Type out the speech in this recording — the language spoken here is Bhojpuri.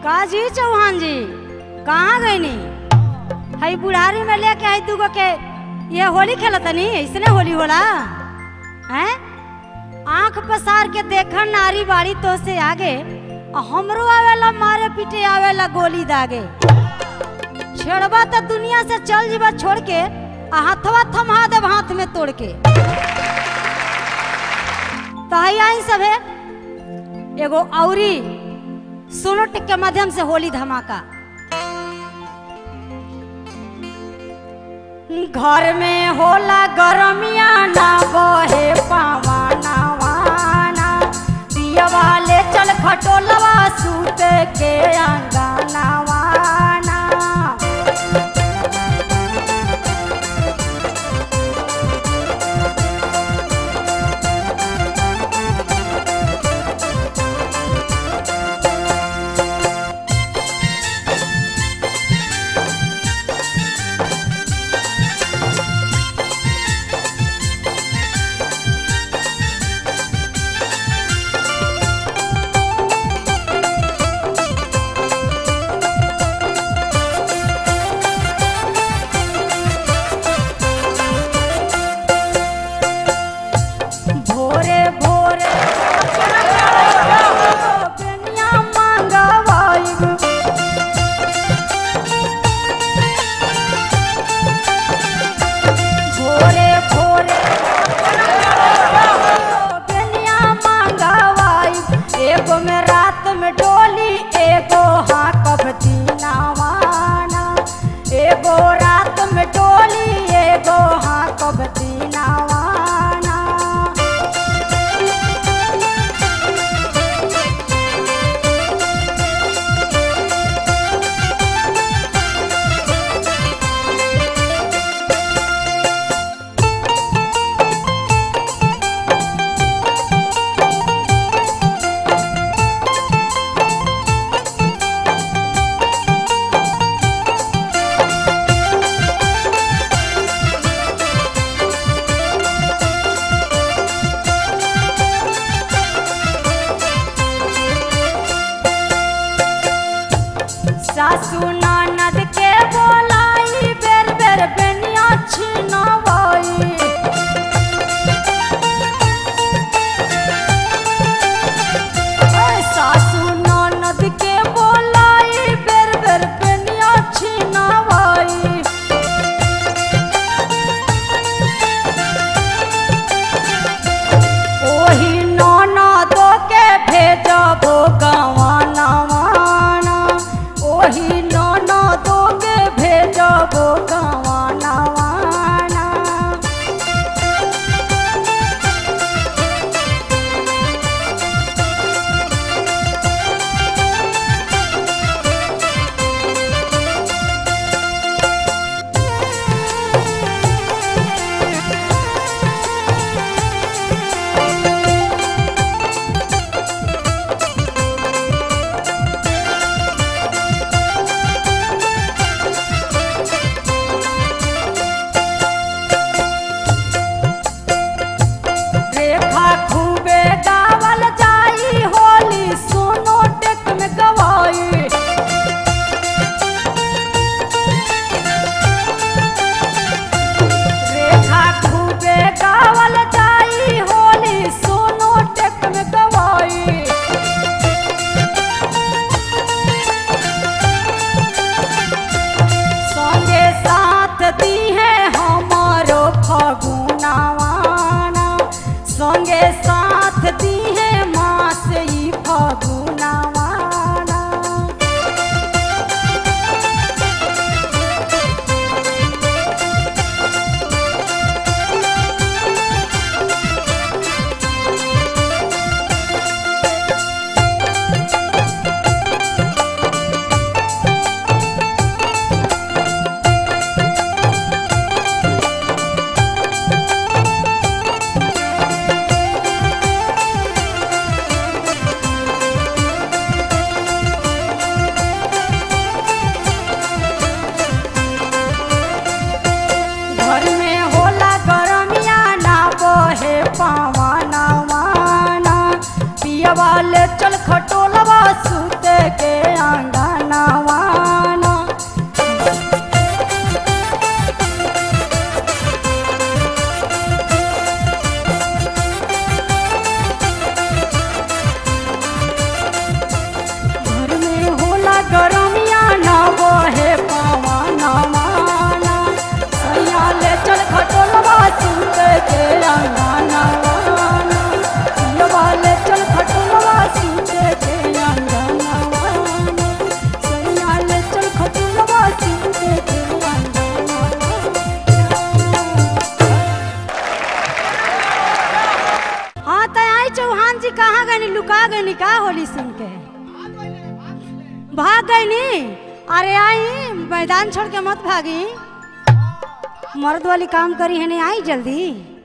काजी चौहान जी कहाँ गई नी? हई बुढ़ारी में लेके आई दूगो के ये होली खेलतनी इसने होली होला हैं? आंख पसार के देखन नारी बाड़ी तो से आगे हमरो आवेला मारे पीटे आवेला गोली दागे। छेड़बा तो दुनिया से चल जीबा छोड़ के हाथवा थमा देब हाथ में तोड़ के। तो हई आई सब है एगो औरी सोनट के माध्यम से होली धमाका। घर में होला गरमिया ना बहे पवना वाना दिया वाले चल खटोलवा सूत के अंगना वाना। सासू ननद के बोलाई बेर बेर बेनिया छिनवाई। सासू ननद के बोलाई बेर बेर बेनिया छिनवाई। ओही ननदो के भेजबो गवाना वही ननदो के भेजबो गवाना वाना। हनुमान जी कहाँ गए? लुका गए का होली सुन के? भाग गई नी? अरे आई, मैदान छोड़ के मत भागी, मर्द वाली काम करी है नहीं, आई जल्दी।